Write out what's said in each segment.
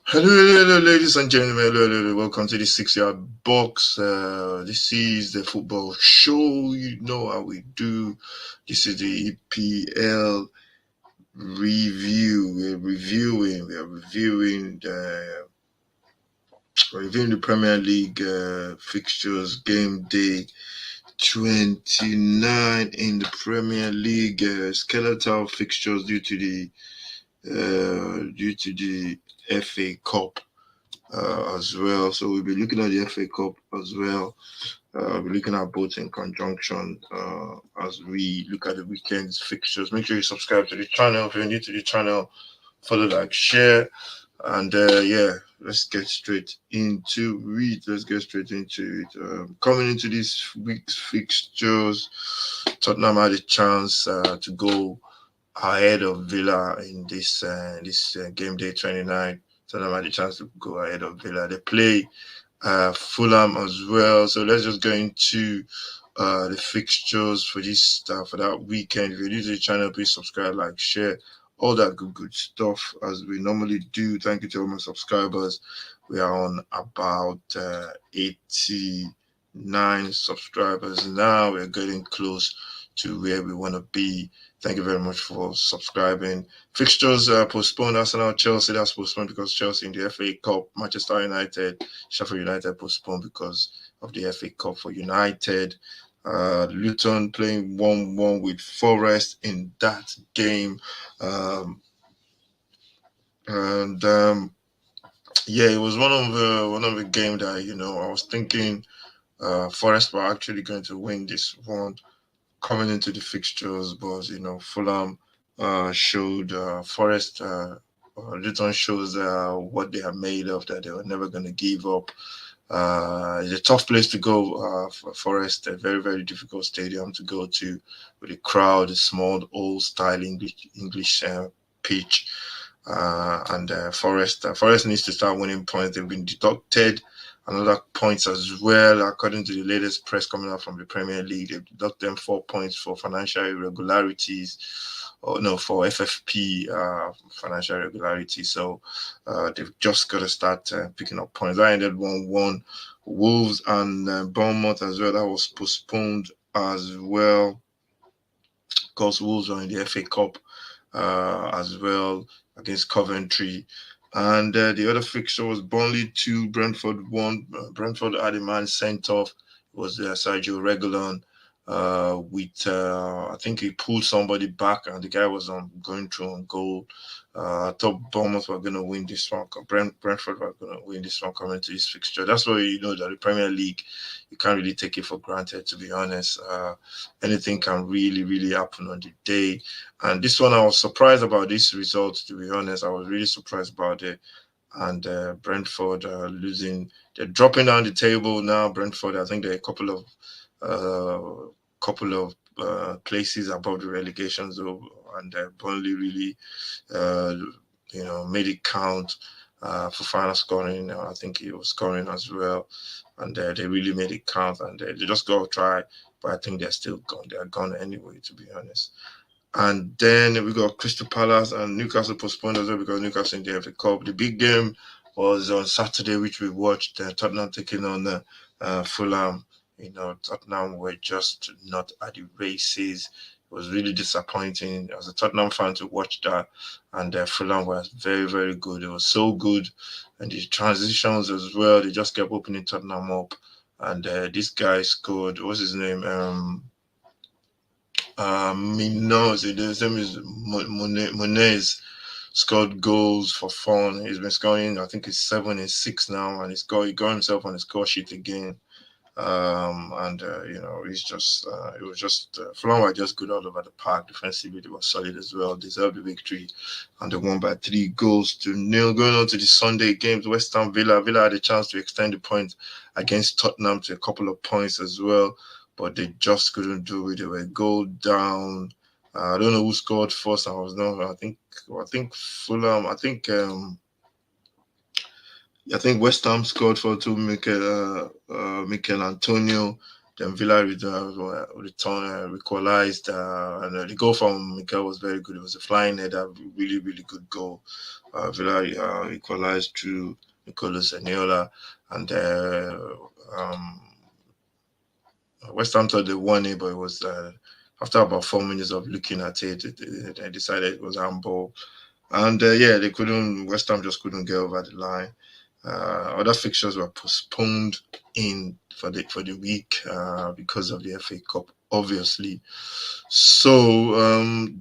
Hello, ladies and gentlemen. Hello. Welcome to the 6 yard box. This is the football show. You know how we do. This is the EPL review. We're reviewing the Premier League fixtures. Game day 29 in the Premier League. Skeletal fixtures due to the FA Cup as well. So we'll be looking at the FA Cup as well. We're looking at both in conjunction as we look at the weekend's fixtures. Make sure you subscribe to the channel. If you're new to the channel, follow, like, share. And let's get straight into it. Coming into this week's fixtures, Tottenham had a chance to go ahead of Villa in this game day 29. Tottenham had a chance to go ahead of Villa. They play Fulham as well. So let's just go into the fixtures for that weekend. If you're new to the channel, please subscribe, like, share, all that good stuff as we normally do. Thank you to all my subscribers. We are on about 89 subscribers now. We're getting close to where we want to be. Thank you very much for subscribing. Fixtures postponed. Arsenal, Chelsea, that's postponed because Chelsea in the FA Cup. Manchester United, Sheffield United postponed because of the FA Cup for United. Luton playing 1-1 with Forest in that game. It was one of the game that I was thinking Forest were actually going to win this one coming into the fixtures, but Fulham showed Forest. Luton shows what they are made of, that they were never going to give up. It's a tough place to go for Forest, a very, very difficult stadium to go to with a crowd, a small, old style English pitch. And Forest needs to start winning points. They've been deducted another points as well, according to the latest press coming out from the Premier League. They've deducted them 4 points for financial irregularities, or no, for FFP financial irregularities. So they've just got to start picking up points. That ended 1-1. Wolves and Bournemouth as well. That was postponed as well, because Wolves are in the FA Cup as well against Coventry. And the other fixture was Burnley 2, Brentford 1. Brentford had a man sent off. It was Sergio Reguilon. I think he pulled somebody back, and the guy was going through on goal. I thought Bournemouth were going to win this one. Brentford were going to win this one coming to this fixture. That's why you know that the Premier League, you can't really take it for granted, to be honest. Anything can really, really happen on the day. And this one, I was surprised about this result, to be honest. I was really surprised about it. And Brentford losing, they're dropping down the table now. Brentford, I think they're a couple of places above the relegation zone, and Burnley really, uh, made it count for final scoring. I think he was scoring as well, and they really made it count, and they just got to try. But I think they're still gone. They're gone anyway, to be honest. And then we got Crystal Palace and Newcastle postponed as well because Newcastle in the FA Cup. The big game was on Saturday, which we watched. Tottenham taking on Fulham. Tottenham were just not at the races. It was really disappointing as a Tottenham fan to watch that. And Fulham was very, very good. It was so good. And the transitions as well, they just kept opening Tottenham up. And this guy scored, what's his name? Minos, his name is Monez, scored goals for fun. He's been scoring, I think it's 7 and 6 now, and he got himself on the score sheet again. And he's just it was just Fulham were just good all over the park. Defensively, they were solid as well. Deserved the victory, and they won by 3 goals to nil. Going on to the Sunday games, West Ham Villa had a chance to extend the point against Tottenham to a couple of points as well, but they just couldn't do it. They were goal down. I don't know who scored first. I think Fulham. I think West Ham scored for two. Mikel Antonio Then Villa equalized, and the goal from Mikel was very good. It was a flying header, really, really good goal. Villa equalized through Nicolas Eniola, and West Ham thought they won it, but it was after about 4 minutes of looking at it, they decided it was handball. And yeah, they couldn't. West Ham just couldn't get over the line. Other fixtures were postponed in for the week because of the FA Cup, obviously. So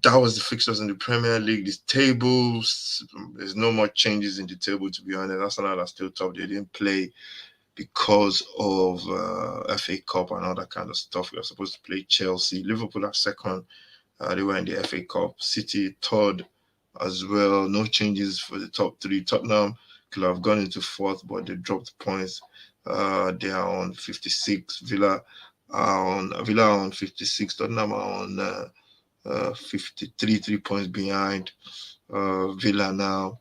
that was the fixtures in the Premier League. The tables, there's no more changes in the table, to be honest. Arsenal are still top. They didn't play because of FA Cup and all that kind of stuff. We were supposed to play Chelsea. Liverpool are second. They were in the FA Cup. City third as well. No changes for the top three. Tottenham could have gone into fourth, but they dropped points. They are on 56. Villa are on 56. Tottenham are on 53, 3 points behind Villa now.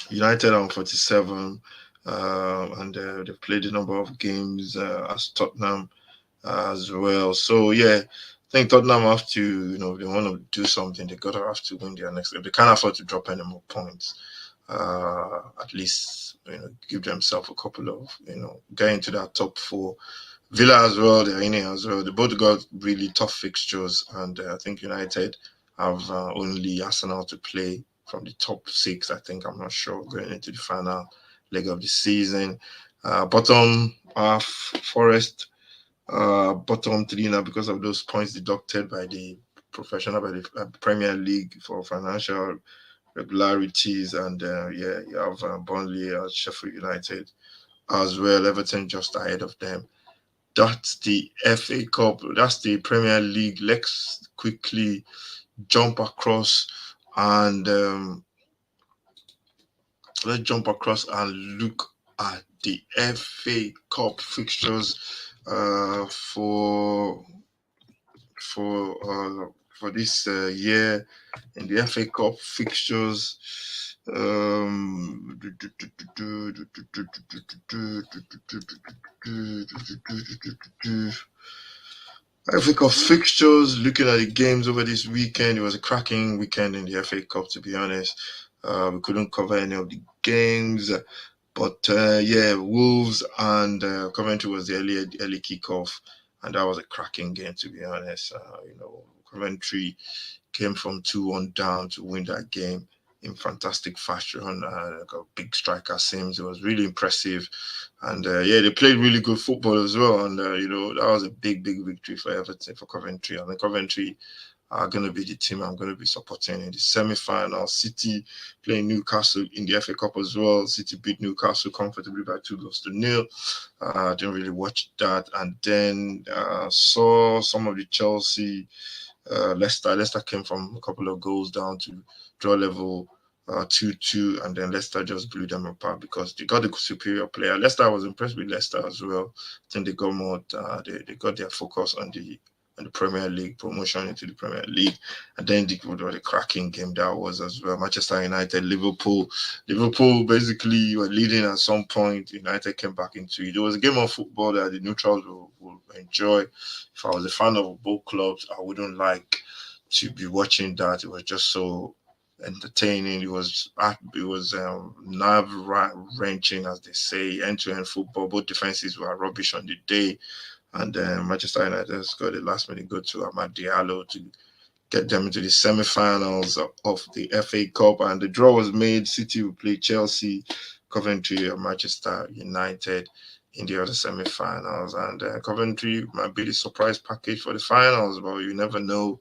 United are on 47, and they've played a number of games as Tottenham as well. So yeah, I think Tottenham have to, if they want to do something, they gotta have to win their next game. They can't afford to drop any more points. At least give themselves a couple of get into that top four. Villa as well, they're in it as well. They both got really tough fixtures, and I think United have only Arsenal to play from the top six. I think I'm not sure going into the final leg of the season. Bottom half, Forest bottom three now because of those points deducted by the Premier League for financial regularities, and yeah, you have Burnley, Sheffield United as well. Everton just ahead of them. That's the FA Cup. That's the Premier League. Let's quickly jump across and look at the FA Cup fixtures for this year in the FA Cup fixtures. FA Cup fixtures, looking at the games over this weekend, it was a cracking weekend in the FA Cup, to be honest. We couldn't cover any of the games, but yeah, Wolves and Coventry was the early kickoff, and that was a cracking game, to be honest. Coventry came from 2-1 down to win that game in fantastic fashion. Got big striker Sims. It was really impressive. And yeah, they played really good football as well. And, that was a big, big victory for Everton, for Coventry. And Coventry are going to be the team I'm going to be supporting in the semi-final. City playing Newcastle in the FA Cup as well. City beat Newcastle comfortably by 2-0. Didn't really watch that. And then saw some of the Chelsea Leicester came from a couple of goals down to draw level 2-2, and then Leicester just blew them apart because they got a superior player. Leicester, I was impressed with Leicester as well. I think they got more. They got their focus on the Premier League, promotion into the Premier League, and then what a cracking game that was as well. Manchester United, Liverpool basically were leading at some point. United came back into it. It was a game of football that the neutrals will enjoy. If I was a fan of both clubs, I wouldn't like to be watching that. It was just so entertaining. It was nerve wrenching, as they say, end-to-end football. Both defenses were rubbish on the day, and Manchester United got a last-minute goal to Amad Diallo to get them into the semi-finals of the FA Cup, and the draw was made. City will play Chelsea, Coventry, and Manchester United in the other semi-finals, and Coventry might be the surprise package for the finals, but you never know.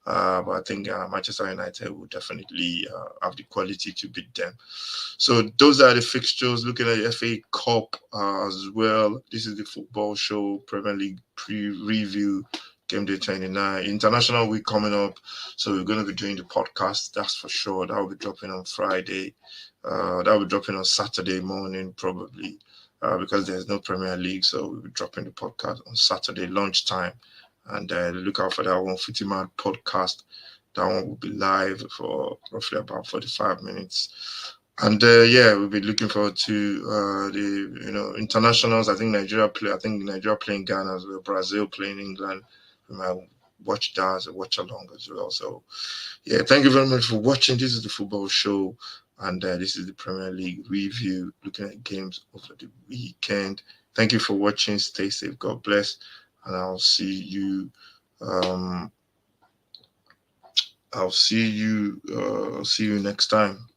But I think Manchester United will definitely have the quality to beat them. So those are the fixtures. Looking at the FA Cup as well. This is the football show, Premier League pre-review, Game Day 29. International week coming up. So we're going to be doing the podcast, that's for sure. That will be dropping on Friday. That will be dropping on Saturday morning, probably. Because there's no Premier League, so we'll be dropping the podcast on Saturday lunchtime. And look out for that one, Footy Man podcast. That one will be live for roughly about 45 minutes. And yeah, we'll be looking forward to the internationals. I think Nigeria play. I think Nigeria playing Ghana as well. Brazil playing England. We might watch that as a watch along as well. So yeah, thank you very much for watching. This is the football show, and this is the Premier League review, looking at games over the weekend. Thank you for watching. Stay safe. God bless, and I'll see you. Um, I'll see you. See you next time.